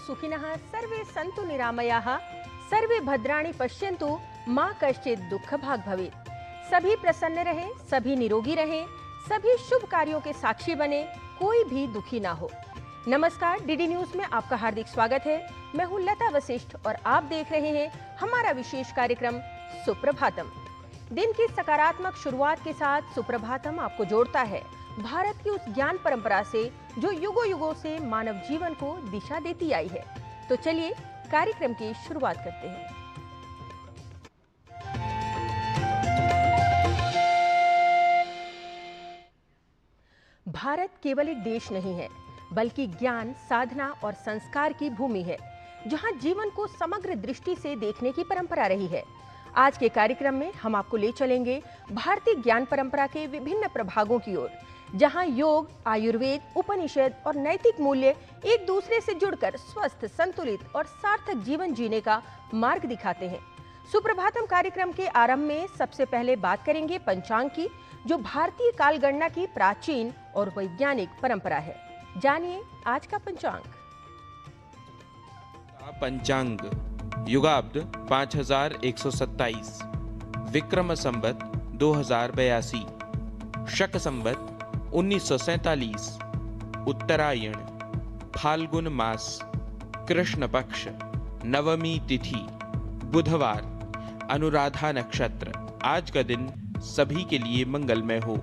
सुखिनः सर्वे सन्तु निरामयाः सर्वे भद्राणि पश्यन्तु मां कश्चित् दुःख भाग् भवेत्। सभी प्रसन्न रहें, सभी निरोगी रहें, सभी शुभ कार्यों के साक्षी बने, कोई भी दुखी ना हो। नमस्कार, डीडी न्यूज में आपका हार्दिक स्वागत है। मैं हूं लता वशिष्ठ और आप देख रहे हैं हमारा विशेष कार्यक्रम सुप्रभातम। दिन की सकारात्मक शुरुआत के साथ सुप्रभातम आपको जोड़ता है भारत की उस ज्ञान परंपरा से जो युगों युगों से मानव जीवन को दिशा देती आई है। तो चलिए कार्यक्रम की शुरुआत करते हैं। भारत केवल एक देश नहीं है, बल्कि ज्ञान, साधना और संस्कार की भूमि है, जहां जीवन को समग्र दृष्टि से देखने की परंपरा रही है। आज के कार्यक्रम में हम आपको ले चलेंगे भारतीय ज्ञान परंपरा के विभिन्न प्रभागों की ओर, जहां योग, आयुर्वेद, उपनिषद और नैतिक मूल्य एक दूसरे से जुड़कर स्वस्थ, संतुलित और सार्थक जीवन जीने का मार्ग दिखाते हैं। सुप्रभातम कार्यक्रम के आरंभ में सबसे पहले बात करेंगे पंचांग की, जो भारतीय कालगणना की प्राचीन और वैज्ञानिक परंपरा है। जानिए आज का पंचांग। पंचांग युगाब्द 5127, विक्रम संवत 2082, शक संवत 1947, उत्तरायण, फाल्गुन मास, कृष्ण पक्ष, नवमी तिथि, बुधवार, अनुराधा नक्षत्र। आज का दिन सभी के लिए मंगलमय हो।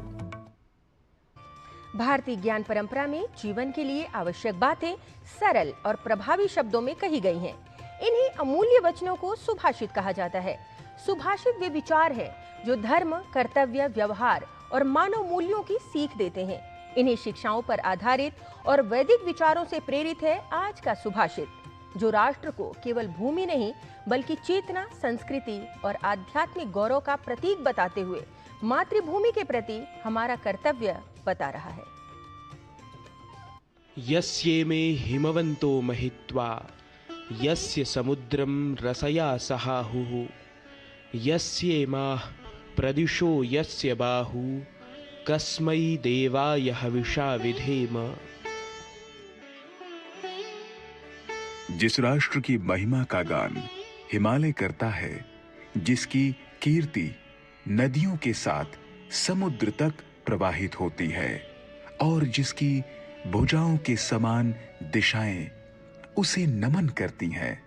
भारतीय ज्ञान परंपरा में जीवन के लिए आवश्यक बातें सरल और प्रभावी शब्दों में कही गई हैं। इन्हीं अमूल्य वचनों को सुभाषित कहा जाता है। सुभाषित वे विचार हैं जो धर्म, कर्तव्य, व्यवहार और मानव मूल्यों की सीख देते हैं। इन्हीं शिक्षाओं पर आधारित और वैदिक विचारों से प्रेरित है आज का सुभाषित, जो राष्ट्र को केवल भूमि नहीं बल्कि चेतना, संस्कृति और आध्यात्मिक गौरव का प्रतीक बताते हुए मातृभूमि के प्रति हमारा कर्तव्य बता रहा है। यस्येमे हिमवन्तो महित्वा यस्य समुद्रं रसया सहाहुः यस्येमाः प्रदिशो यस्य बाहु कस्मै देवाय हविषा विधेम। जिस राष्ट्र की महिमा का गान हिमालय करता है, जिसकी कीर्ति नदियों के साथ समुद्र तक प्रवाहित होती है और जिसकी भुजाओं के समान दिशाएं उसे नमन करती हैं,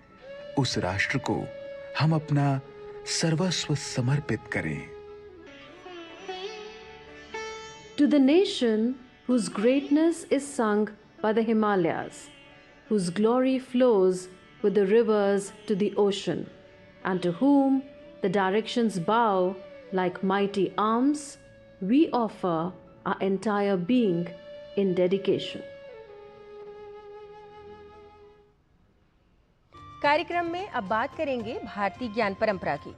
उस राष्ट्र को हम अपना सर्वस्व समर्पित करें। To the nation whose greatness is sung by the Himalayas, whose glory flows with the rivers to the ocean, and to whom the directions bow like mighty arms, we offer our entire being in dedication. कार्यक्रम में अब बात करेंगे भारतीय ज्ञान परंपरा की।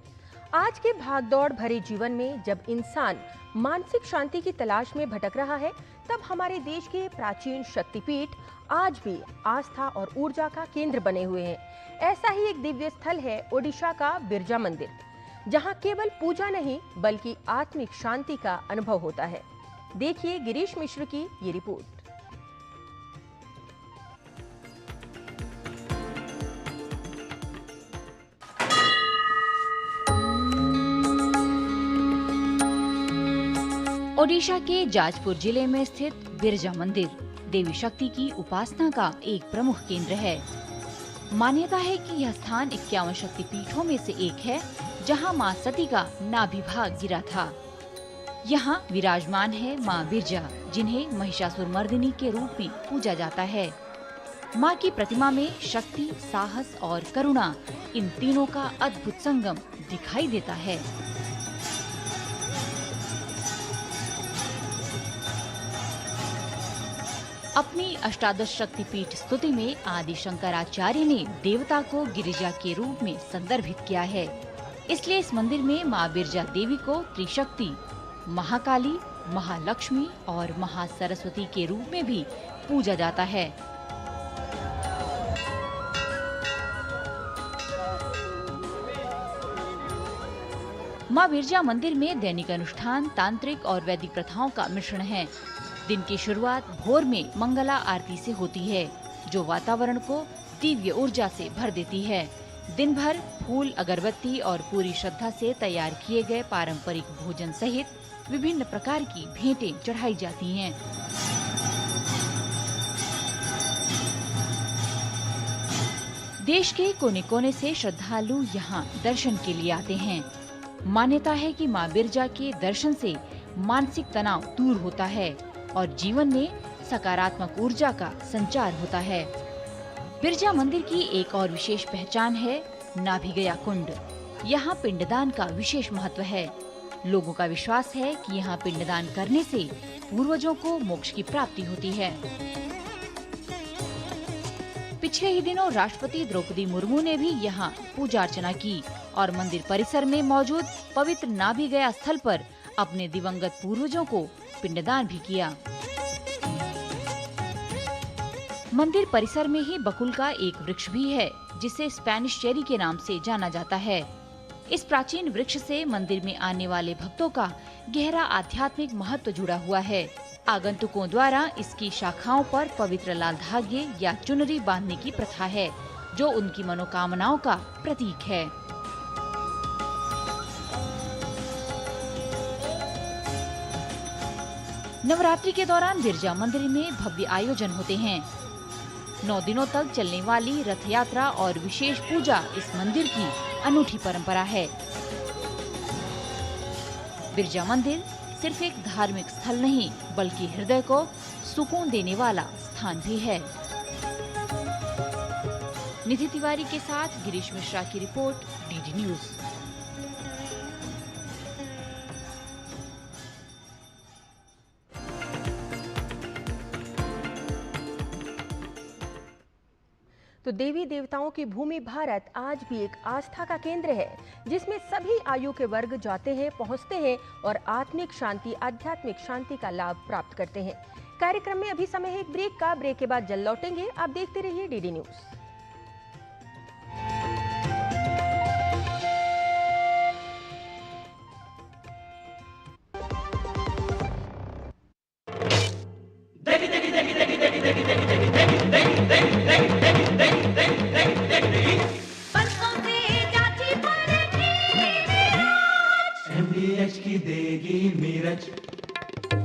आज के भागदौड़ भरे जीवन में जब इंसान मानसिक शांति की तलाश में भटक रहा है, तब हमारे देश के प्राचीन शक्तिपीठ आज भी आस्था और ऊर्जा का केंद्र बने हुए हैं। ऐसा ही एक दिव्य स्थल है ओडिशा का बिरजा मंदिर, जहां केवल पूजा नहीं बल्कि आत्मिक शांति का अनुभव होता है। देखिए गिरीश मिश्र की ये रिपोर्ट। ओडिशा के जाजपुर जिले में स्थित बिरजा मंदिर देवी शक्ति की उपासना का एक प्रमुख केंद्र है। मान्यता है कि यह स्थान 51 शक्तिपीठों में से एक है, जहां मां सती का नाभि भाग गिरा था। यहाँ विराजमान है मां बिरजा, जिन्हें महिषासुरमर्दिनी के रूप में पूजा जाता है। मां की प्रतिमा में शक्ति, साहस और करुणा, इन तीनों का अद्भुत संगम दिखाई देता है। अपनी अष्टादश शक्तिपीठ स्तुति में आदि शंकराचार्य ने देवता को गिरिजा के रूप में संदर्भित किया है। इसलिए इस मंदिर में मां बिरजा देवी को त्रिशक्ति, महाकाली, महालक्ष्मी और महासरस्वती के रूप में भी पूजा जाता है। मां बिरजा मंदिर में दैनिक अनुष्ठान तांत्रिक और वैदिक प्रथाओं का मिश्रण है। दिन की शुरुआत भोर में मंगला आरती से होती है, जो वातावरण को दिव्य ऊर्जा से भर देती है। दिन भर फूल, अगरबत्ती और पूरी श्रद्धा से तैयार किए गए पारंपरिक भोजन सहित विभिन्न प्रकार की भेंटें चढ़ाई जाती हैं। देश के कोने कोने से श्रद्धालु यहाँ दर्शन के लिए आते हैं। मान्यता है कि माँ बिरजा के दर्शन से मानसिक तनाव दूर होता है और जीवन में सकारात्मक ऊर्जा का संचार होता है। बिरजा मंदिर की एक और विशेष पहचान है नाभिगया कुंड। यहाँ पिंडदान का विशेष महत्व है। लोगों का विश्वास है कि यहाँ पिंडदान करने से पूर्वजों को मोक्ष की प्राप्ति होती है। पिछले ही दिनों राष्ट्रपति द्रौपदी मुर्मू ने भी यहाँ पूजा अर्चना की और मंदिर परिसर में मौजूद पवित्र नाभिगया स्थल पर अपने दिवंगत पूर्वजों को पिंडदान भी किया। मंदिर परिसर में ही बकुल का एक वृक्ष भी है, जिसे स्पेनिश चेरी के नाम से जाना जाता है। इस प्राचीन वृक्ष से मंदिर में आने वाले भक्तों का गहरा आध्यात्मिक महत्व जुड़ा हुआ है। आगंतुकों द्वारा इसकी शाखाओं पर पवित्र लाल धागे या चुनरी बांधने की प्रथा है, जो उनकी मनोकामनाओं का प्रतीक है। नवरात्रि के दौरान बिरजा मंदिर में भव्य आयोजन होते हैं। 9 दिनों तक चलने वाली रथ यात्रा और विशेष पूजा इस मंदिर की अनूठी परंपरा है। बिरजा मंदिर सिर्फ एक धार्मिक स्थल नहीं, बल्कि हृदय को सुकून देने वाला स्थान भी है। निधि तिवारी के साथ गिरीश मिश्रा की रिपोर्ट, डीडी न्यूज। तो देवी देवताओं की भूमि भारत आज भी एक आस्था का केंद्र है, जिसमें सभी आयु के वर्ग जाते हैं, पहुंचते हैं और आत्मिक शांति, आध्यात्मिक शांति का लाभ प्राप्त करते हैं। कार्यक्रम में अभी समय है एक ब्रेक का। ब्रेक के बाद जल्द लौटेंगे। आप देखते रहिए डीडी न्यूज।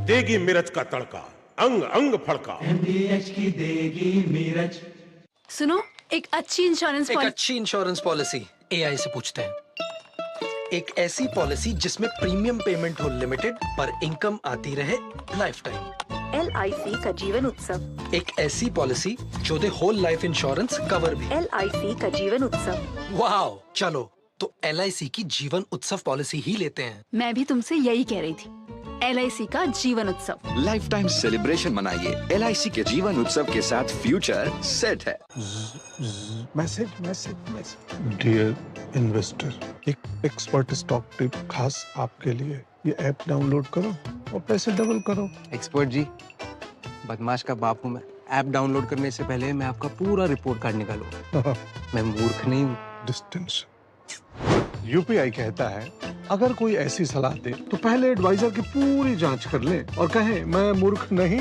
देगी मिर्च का तड़का, अंग अंग फड़का। MDH की देगी मिर्च। सुनो, एक अच्छी इंश्योरेंस पॉलिसी AI से पूछते हैं। एक ऐसी पॉलिसी जिसमें प्रीमियम पेमेंट हो लिमिटेड पर इनकम आती रहे लाइफ टाइम। LIC का जीवन उत्सव। एक ऐसी पॉलिसी जो दे होल लाइफ इंश्योरेंस कवर भी। LIC का जीवन उत्सव। वाह, चलो तो LIC की जीवन उत्सव पॉलिसी ही लेते हैं। मैं भी तुमसे यही कह रही थी। LIC का Jeevan Utsav. Lifetime celebration मनाइए। LIC के जीवन उत्सव के साथ फ्यूचर सेट है। मैसेज डियर इन्वेस्टर, एक एक्सपर्ट स्टॉक टिप खास आपके लिए। ये ऐप डाउनलोड करो और पैसे डबल करो। एक्सपर्ट जी, बदमाश का बाप हूँ मैं। ऐप डाउनलोड करने से पहले मैं आपका पूरा रिपोर्ट कार्ड निकालूंगा। मैं मूर्ख नहीं हूँ। डिस्टेंस UPI कहता है, अगर कोई ऐसी सलाह दे तो पहले एडवाइजर की पूरी जांच कर ले और कहे मैं मूर्ख नहीं।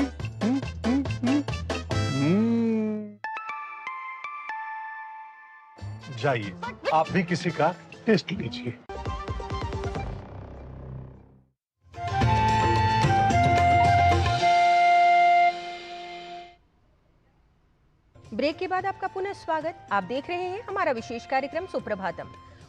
जाइए, आप भी किसी का टेस्ट लीजिए। ब्रेक के बाद आपका पुनः स्वागत। आप देख रहे हैं हमारा विशेष कार्यक्रम सुप्रभातम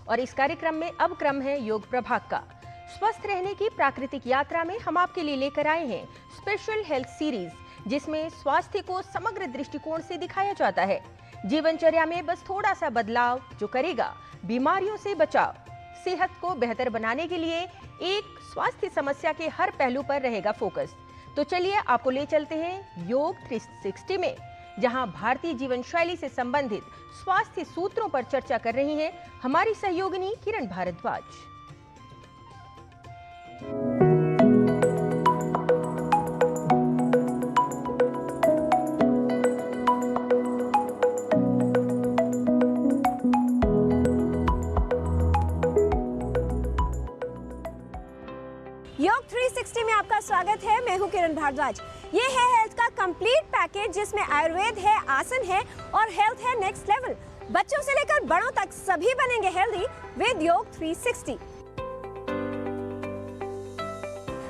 और इस कार्यक्रम में अब क्रम है योग प्रभाग का। स्वस्थ रहने की प्राकृतिक यात्रा में हम आपके लिए लेकर आए हैं स्पेशल हेल्थ सीरीज, जिसमें स्वास्थ्य को समग्र दृष्टिकोण से दिखाया जाता है। जीवनचर्या में बस थोड़ा सा बदलाव जो करेगा बीमारियों से बचाव। सेहत को बेहतर बनाने के लिए एक स्वास्थ्य समस्या के हर पहलू पर रहेगा फोकस। तो चलिए आपको ले चलते हैं योग 360 में, जहां भारतीय जीवन शैली से संबंधित स्वास्थ्य सूत्रों पर चर्चा कर रही हैं हमारी सहयोगिनी किरण भारद्वाज। योग 360 में आपका स्वागत है। मैं हूं किरण भारद्वाज। ये है हेल्थ का कंप्लीट पैकेज जिसमें आयुर्वेद है, आसन है और हेल्थ है नेक्स्ट लेवल। बच्चों से लेकर बड़ों तक सभी बनेंगे हेल्दी विद योग 360।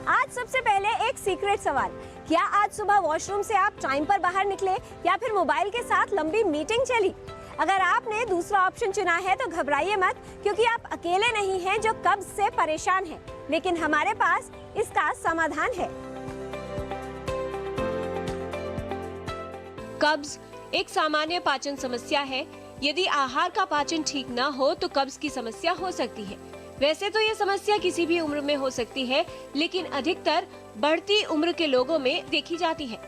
आज सबसे पहले एक सीक्रेट सवाल, क्या आज सुबह वॉशरूम से आप टाइम पर बाहर निकले या फिर मोबाइल के साथ लंबी मीटिंग चली? अगर आपने दूसरा ऑप्शन चुना है तो घबराइए मत, क्योंकि आप अकेले नहीं हैं जो कब्ज से परेशान हैं, लेकिन हमारे पास इसका समाधान है। कब्ज एक सामान्य पाचन समस्या है। यदि आहार का पाचन ठीक न हो तो कब्ज की समस्या हो सकती है। वैसे तो ये समस्या किसी भी उम्र में हो सकती है, लेकिन अधिकतर बढ़ती उम्र के लोगों में देखी जाती है।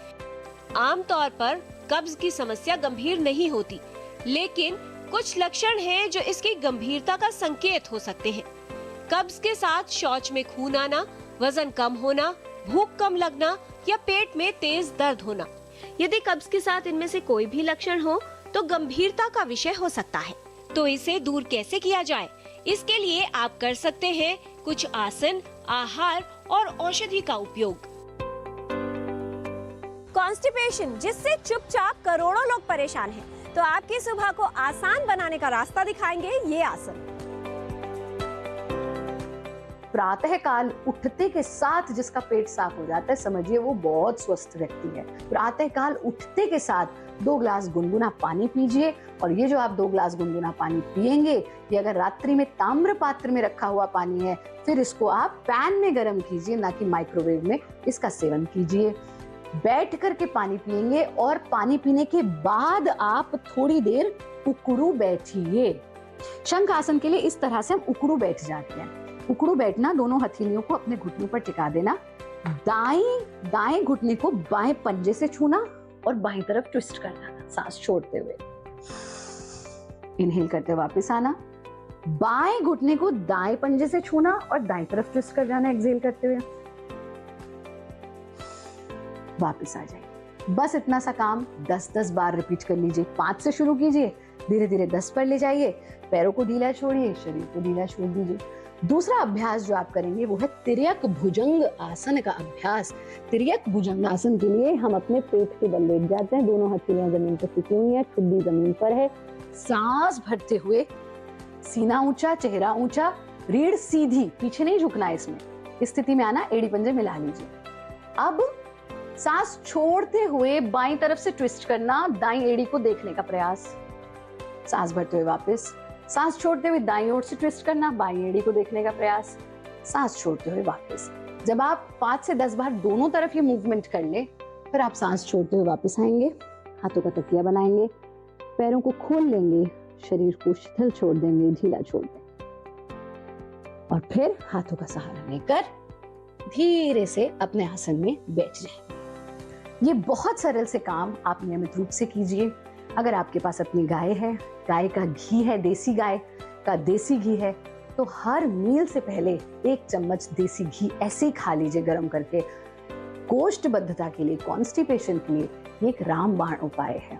आमतौर पर कब्ज की समस्या गंभीर नहीं होती, लेकिन कुछ लक्षण हैं जो इसकी गंभीरता का संकेत हो सकते हैं। कब्ज के साथ शौच में खून आना, वजन कम होना, भूख कम लगना या पेट में तेज दर्द होना। यदि कब्ज के साथ इनमें से कोई भी लक्षण हो तो गंभीरता का विषय हो सकता है। तो इसे दूर कैसे किया जाए? इसके लिए आप कर सकते हैं कुछ आसन, आहार और औषधि का उपयोग। कॉन्स्टिपेशन, जिससे चुपचाप करोड़ों लोग परेशान हैं, तो आपकी सुबह को आसान बनाने का रास्ता दिखाएंगे ये आसन। प्रातः काल उठते के साथ जिसका पेट साफ हो जाता है, समझिए वो बहुत स्वस्थ व्यक्ति है। प्रातः काल उठते के साथ 2 ग्लास गुनगुना पानी पीजिए, और ये जो आप 2 ग्लास गुनगुना पानी पिएंगे, ये अगर रात्रि में ताम्र पात्र में रखा हुआ पानी है, फिर इसको आप पैन में गर्म कीजिए, ना कि माइक्रोवेव में इसका सेवन कीजिए। बैठ करके पानी पिएंगे और पानी पीने के बाद आप थोड़ी देर उकड़ू बैठिए। शंख आसन के लिए इस तरह से हम उकड़ू बैठ जाते हैं। उकड़ू बैठना, दोनों हथेलियों को अपने घुटनों पर टिका देना, दाएं घुटने को बाएं पंजे से छूना और बाएं तरफ ट्विस्ट करना, सांस छोड़ते हुए। इनहेल करते वापस आना, बाएं घुटने को दाएं पंजे से छूना और दाएं तरफ ट्विस्ट कर जाना, एक्सहेल करते हुए वापस आ जाइए। बस इतना सा काम 10-10 बार रिपीट कर लीजिए। 5 से शुरू कीजिए, धीरे धीरे 10 पर ले जाइए। पैरों को ढीला छोड़िए, शरीर को ढीला छोड़ दीजिए। दूसरा अभ्यास जो आप करेंगे वो है तिर्यक भुजंग आसन का अभ्यास। तिर्यक भुजंग आसन के लिए हम अपने पेट के बल लेट जाते हैं, दोनों हथेलियां जमीन पर टिकी हुई है, ठुड्डी जमीन पर है। सांस भरते हुए सीना ऊंचा, चेहरा ऊंचा, रीढ़ सीधी, पीछे नहीं झुकना है इसमें। इस स्थिति में आना, एड़ी पंजे मिला लीजिए। अब सांस छोड़ते हुए बाईं तरफ से ट्विस्ट करना, दाईं एड़ी को देखने का प्रयास। सांस भरते हुए वापस, सांस छोड़ते हुए दाईं ओर से ट्विस्ट करना, बाईं एड़ी को देखने का प्रयास। सांस छोड़ते हुए वापस। जब आप 5 से 10 बार दोनों तरफ ये मूवमेंट कर ले, फिर आप सांस छोड़ते हुए वापस आएंगे, हाथों का तकिया बनाएंगे, पैरों को खोल लेंगे, शरीर को शिथिल छोड़ देंगे, ढीला छोड़ देंगे, और फिर हाथों का सहारा लेकर धीरे से अपने आसन में बैठ जाएंगे। ये बहुत सरल से काम आप नियमित रूप से कीजिए। अगर आपके पास अपनी गाय है, गाय का घी है, देसी गाय का देसी घी है, तो हर मील से पहले 1 चम्मच देसी घी ऐसे ही खा लीजिए गर्म करके। कोष्ठबद्धता के लिए, कॉन्स्टिपेशन के लिए ये एक रामबाण उपाय है।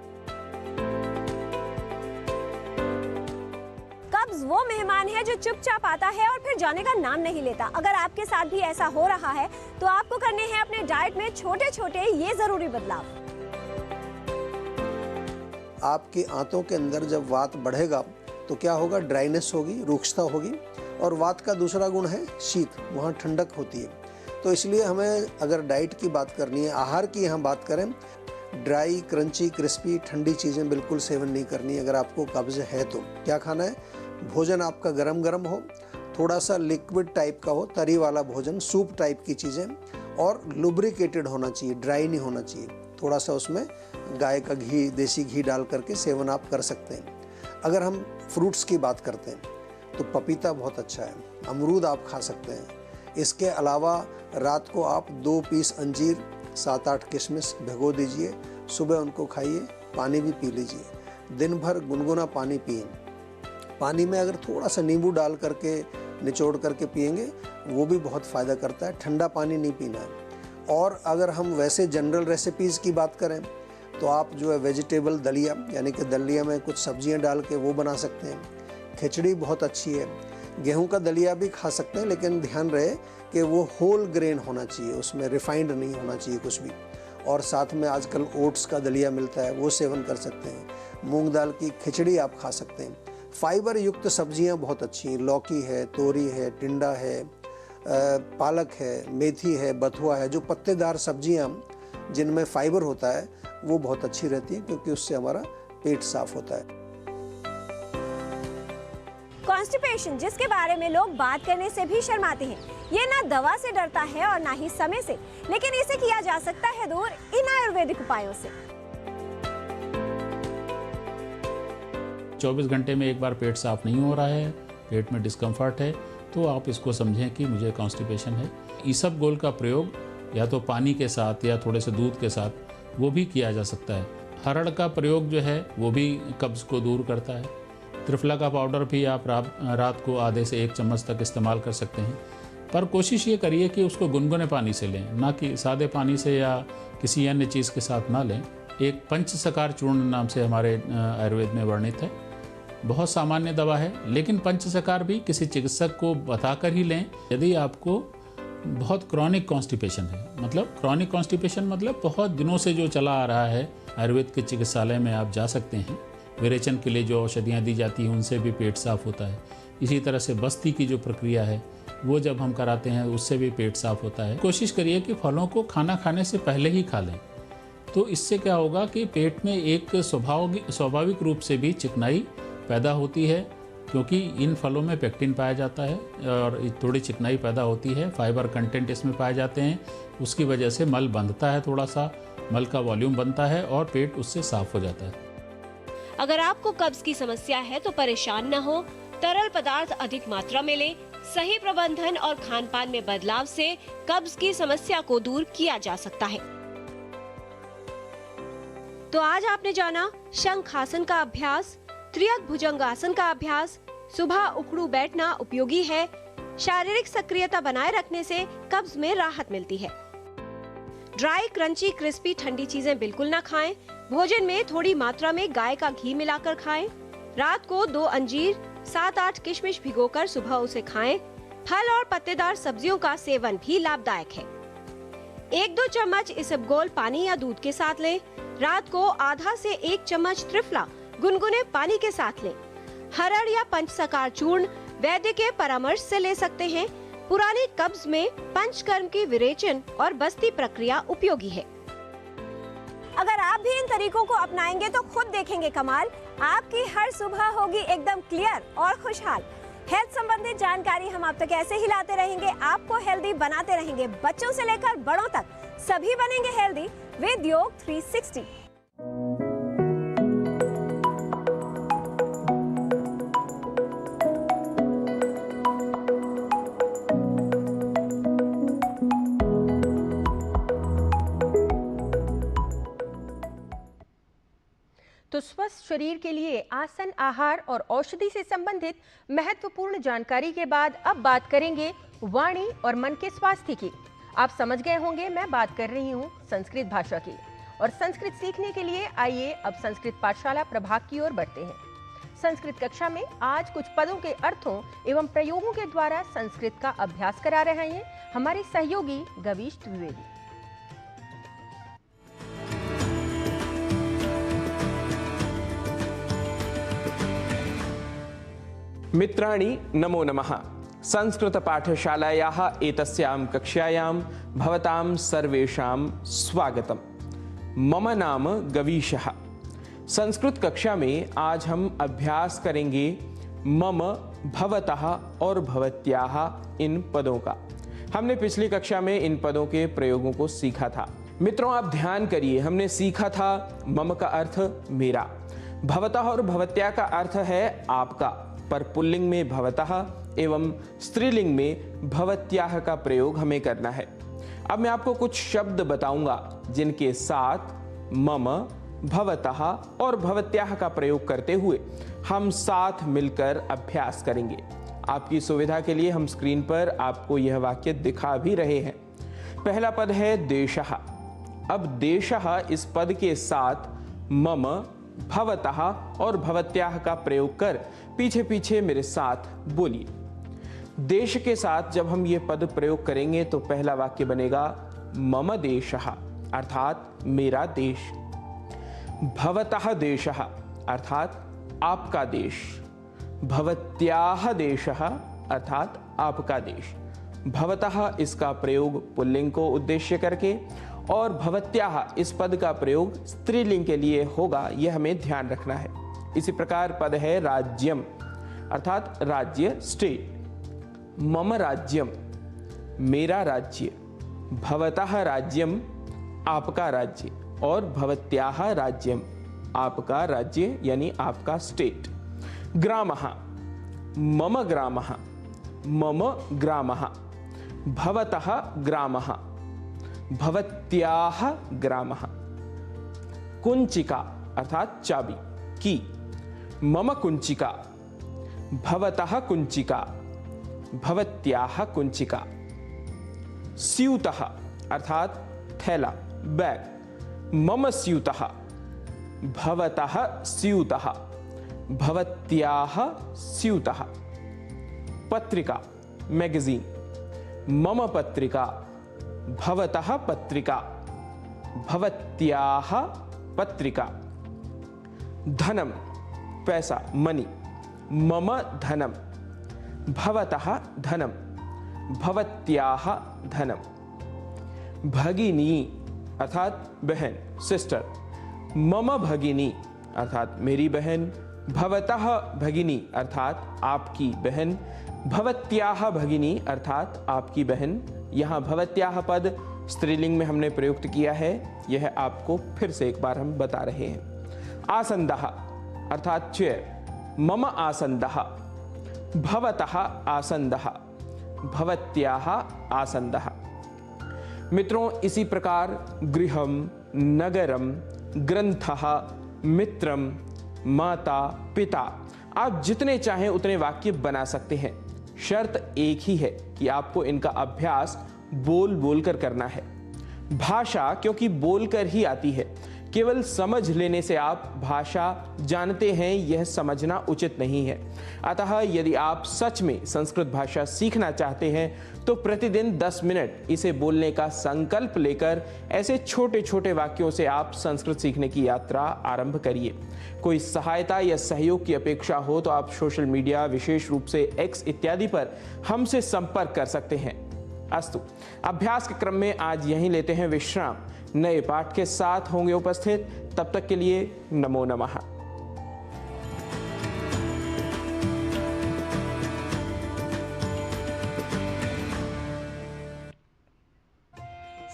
कब्ज वो मेहमान है जो चुपचाप आता है और फिर जाने का नाम नहीं लेता। अगर आपके साथ भी ऐसा हो रहा है तो आपको करने हैं अपने डाइट में छोटे छोटे ये जरूरी बदलाव। आपके आंतों के अंदर जब वात बढ़ेगा तो क्या होगा, ड्राइनेस होगी, रुक्षता होगी, और वात का दूसरा गुण है शीत, वहाँ ठंडक होती है। तो इसलिए हमें अगर डाइट की बात करनी है, आहार की यहाँ बात करें, ड्राई, क्रंची, क्रिस्पी, ठंडी चीज़ें बिल्कुल सेवन नहीं करनी। अगर आपको कब्ज है तो क्या खाना है, भोजन आपका गरम गरम हो, थोड़ा सा लिक्विड टाइप का हो, तरी वाला भोजन, सूप टाइप की चीज़ें, और लुब्रिकेटेड होना चाहिए, ड्राई नहीं होना चाहिए। थोड़ा सा उसमें गाय का घी, देसी घी डाल करके सेवन आप कर सकते हैं। अगर हम फ्रूट्स की बात करते हैं तो पपीता बहुत अच्छा है, अमरूद आप खा सकते हैं। इसके अलावा रात को आप 2 पीस अंजीर, 7-8 किशमिश भिगो दीजिए, सुबह उनको खाइए, पानी भी पी लीजिए। दिन भर गुनगुना पानी पिए। पानी में अगर थोड़ा सा नींबू डाल करके निचोड़ करके पिएंगे वो भी बहुत फ़ायदा करता है। ठंडा पानी नहीं पीना है। और अगर हम वैसे जनरल रेसिपीज़ की बात करें तो आप जो है वेजिटेबल दलिया, यानी कि दलिया में कुछ सब्जियां डाल के वो बना सकते हैं। खिचड़ी बहुत अच्छी है। गेहूं का दलिया भी खा सकते हैं, लेकिन ध्यान रहे कि वो होल ग्रेन होना चाहिए, उसमें रिफाइंड नहीं होना चाहिए कुछ भी। और साथ में आजकल ओट्स का दलिया मिलता है, वो सेवन कर सकते हैं। मूंग दाल की खिचड़ी आप खा सकते हैं। फाइबर युक्त सब्जियां बहुत अच्छी हैं, लौकी है, तोरी है, टिंडा है, पालक है, मेथी है, बथुआ है। जो पत्तेदार सब्जियां जिनमें फाइबर होता है वो बहुत अच्छी रहती है, क्योंकि उससे हमारा पेट साफ होता है। कॉन्स्टिपेशन, जिसके बारे में लोग बात करने से भी शर्माते हैं, ये ना दवा से डरता है और ना ही समय से, लेकिन इसे किया जा सकता है दूर इन आयुर्वेदिक उपायों से। 24 घंटे में एक बार पेट साफ नहीं हो रहा है, पेट में डिस्कम्फर्ट है, तो आप इसको समझें कि मुझे कॉन्स्टिपेशन है। इसबगोल का प्रयोग या तो पानी के साथ या थोड़े से दूध के साथ वो भी किया जा सकता है। हरड़ का प्रयोग जो है वो भी कब्ज़ को दूर करता है। त्रिफला का पाउडर भी आप रात को आधे से 1 चम्मच तक इस्तेमाल कर सकते हैं, पर कोशिश ये करिए कि उसको गुनगुने पानी से लें, ना कि सादे पानी से या किसी अन्य चीज़ के साथ ना लें। एक पंचसकार चूर्ण नाम से हमारे आयुर्वेद में वर्णित है, बहुत सामान्य दवा है, लेकिन पंचसकार भी किसी चिकित्सक को बताकर ही लें। यदि आपको बहुत क्रॉनिक कॉन्स्टिपेशन है, मतलब क्रॉनिक कॉन्स्टिपेशन मतलब बहुत दिनों से जो चला आ रहा है, आयुर्वेद के चिकित्सालय में आप जा सकते हैं। विरेचन के लिए जो औषधियाँ दी जाती हैं उनसे भी पेट साफ होता है। इसी तरह से बस्ती की जो प्रक्रिया है वो जब हम कराते हैं उससे भी पेट साफ होता है। कोशिश करिए कि फलों को खाना खाने से पहले ही खा लें, तो इससे क्या होगा कि पेट में एक स्वाभाविक रूप से भी चिकनाई पैदा होती है, क्योंकि इन फलों में पेक्टिन पाया जाता है और थोड़ी चिकनाई पैदा होती है, फाइबर कंटेंट इसमें पाए जाते हैं। उसकी वजह से मल बंधता है, थोड़ा सा मल का वॉल्यूम बनता है और पेट उससे साफ हो जाता है। अगर आपको कब्ज की समस्या है तो परेशान न हो, तरल पदार्थ अधिक मात्रा में लें। सही प्रबंधन और खान पान में बदलाव से कब्ज की समस्या को दूर किया जा सकता है। तो आज आपने जाना शंखासन का अभ्यास, त्रियक भुजंगासन का अभ्यास। सुबह उखड़ू बैठना उपयोगी है, शारीरिक सक्रियता बनाए रखने से कब्ज में राहत मिलती है। ड्राई, क्रंची, क्रिस्पी ठंडी चीजें बिल्कुल ना खाएं। भोजन में थोड़ी मात्रा में गाय का घी मिलाकर खाएं। रात को 2 अंजीर, 7-8 किशमिश भिगोकर सुबह उसे खाएं। फल और पत्तेदार सब्जियों का सेवन भी लाभदायक है। 1-2 चम्मच इसबगोल पानी या दूध के साथ लें। रात को आधा से 1 चम्मच त्रिफला गुनगुने पानी के साथ लें। हरड़ या पंचसकार चूर्ण वैद्य के परामर्श से ले सकते हैं। पुरानी कब्ज में पंचकर्म की विरेचन और बस्ती प्रक्रिया उपयोगी है। अगर आप भी इन तरीकों को अपनाएंगे तो खुद देखेंगे कमाल। आपकी हर सुबह होगी एकदम क्लियर और खुशहाल। हेल्थ संबंधित जानकारी हम आप तक ऐसे ही लाते रहेंगे, आपको हेल्दी बनाते रहेंगे। बच्चों से लेकर बड़ों तक सभी बनेंगे हेल्दी विद योग 360। तो स्वस्थ शरीर के लिए आसन, आहार और औषधि से संबंधित महत्वपूर्ण जानकारी के बाद अब बात करेंगे वाणी और मन के स्वास्थ्य की। आप समझ गए होंगे मैं बात कर रही हूँ संस्कृत भाषा की। और संस्कृत सीखने के लिए आइए अब संस्कृत पाठशाला प्रभाग की ओर बढ़ते हैं। संस्कृत कक्षा में आज कुछ पदों के अर्थों एवं प्रयोगों के द्वारा संस्कृत का अभ्यास करा रहे हैं हमारे सहयोगी गवीश द्विवेदी। मित्राणि नमो नमः। संस्कृत पाठशालायाः एतस्यां कक्षायां भवतां सर्वेषां स्वागतम्। मम नाम गवीशः। संस्कृत कक्षा में आज हम अभ्यास करेंगे मम, भवतः और भवत्याः इन पदों का। हमने पिछली कक्षा में इन पदों के प्रयोगों को सीखा था। मित्रों आप ध्यान करिए, हमने सीखा था मम का अर्थ मेरा, भवतः और भवत्या का अर्थ है आपका, पर पुल्लिंग में भवतः एवं स्त्रीलिंग में भवत्याः का प्रयोग हमें करना है। अब मैं आपको कुछ शब्द बताऊंगा जिनके साथ मम, भवतः और भवत्याः का प्रयोग करते हुए हम साथ मिलकर अभ्यास करेंगे। आपकी सुविधा के लिए हम स्क्रीन पर आपको यह वाक्य दिखा भी रहे हैं। पहला पद है देशः। अब देशः इस पद के साथ मम, भवतः और भवत्याः का प्रयोग कर पीछे पीछे मेरे साथ बोलिए। देश के साथ जब हम ये पद प्रयोग करेंगे तो पहला वाक्य बनेगा मम देशः। अर्थात मेरा देश। भवतः देशः अर्थात आपका देश। भवत्याः देशः अर्थात आपका देश। भवतः इसका प्रयोग पुल्लिंग को उद्देश्य करके और भवत्याः इस पद का प्रयोग स्त्रीलिंग के लिए होगा, यह हमें ध्यान रखना है। इसी प्रकार पद है राज्यम अर्थात राज्य, स्टेट। मम राज्यम मेरा राज्य। भवतः राज्यम आपका राज्य और भवत्याः राज्यम आपका राज्य यानी आपका स्टेट। ग्रामः मम ग्रामः। मम ग्रामः। भवतः ग्रामः। भवत्याः ग्रामः। कुंचिका अर्थात चाबी, की। मम कुंचिका। भवतः कुंचिका। भवत्याः कुंचिका। स्यूतः अर्थात थैला, बैग। मम स्यूतः। भवतः स्यूतः। भवत्याः स्यूतः। पत्रिका, मैगजीन। मम पत्रिका। भवतः पत्रिका। भवत्याः पत्रिका। धनम पैसा, मनी। मम धनम। भवतः धनम। भवत्याः धनम। भगिनी अर्थात बहन, सिस्टर। मम भगिनी अर्थात मेरी बहन। भवतः भगिनी अर्थात आपकी बहन। भवत्याः भगिनी अर्थात आपकी बहन। यहाँ भवत्याः पद स्त्रीलिंग में हमने प्रयुक्त किया है, यह आपको फिर से एक बार हम बता रहे हैं। आसंदः अर्थात चेयर। मम आसंदः। भवतः आसंदः। भवत्याः आसंदः। मित्रों, इसी प्रकार गृहम, नगरम, ग्रंथः, मित्रम, माता, पिता, आप जितने चाहें उतने वाक्य बना सकते हैं। शर्त एक ही है कि आपको इनका अभ्यास बोल बोल कर करना है। भाषा क्योंकि बोलकर ही आती है, केवल समझ लेने से आप भाषा जानते हैं यह समझना उचित नहीं है। अतः यदि आप सच में संस्कृत भाषा सीखना चाहते हैं तो प्रतिदिन 10 मिनट इसे बोलने का संकल्प लेकर ऐसे छोटे छोटे वाक्यों से आप संस्कृत सीखने की यात्रा आरंभ करिए। कोई सहायता या सहयोग की अपेक्षा हो तो आप सोशल मीडिया, विशेष रूप से X इत्यादि पर हमसे संपर्क कर सकते हैं। अस्तु, अभ्यास के क्रम में आज यहीं लेते हैं विश्राम। नए पाठ के साथ होंगे उपस्थित, तब तक के लिए नमो नमः।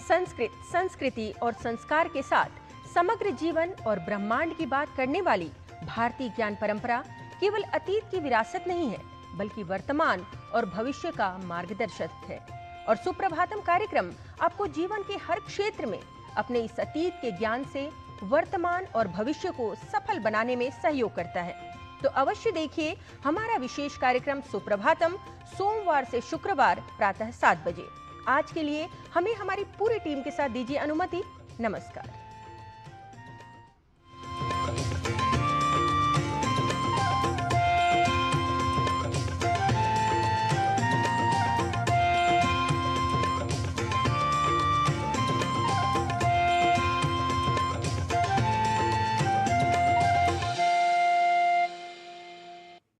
संस्कृत, संस्कृति और संस्कार के साथ समग्र जीवन और ब्रह्मांड की बात करने वाली भारतीय ज्ञान परंपरा केवल अतीत की विरासत नहीं है, बल्कि वर्तमान और भविष्य का मार्गदर्शक है। और सुप्रभातम कार्यक्रम आपको जीवन के हर क्षेत्र में अपने इस अतीत के ज्ञान से वर्तमान और भविष्य को सफल बनाने में सहयोग करता है। तो अवश्य देखिए हमारा विशेष कार्यक्रम सुप्रभातम सोमवार से शुक्रवार प्रातः 7 बजे। आज के लिए हमें हमारी पूरी टीम के साथ दीजिए अनुमति। नमस्कार।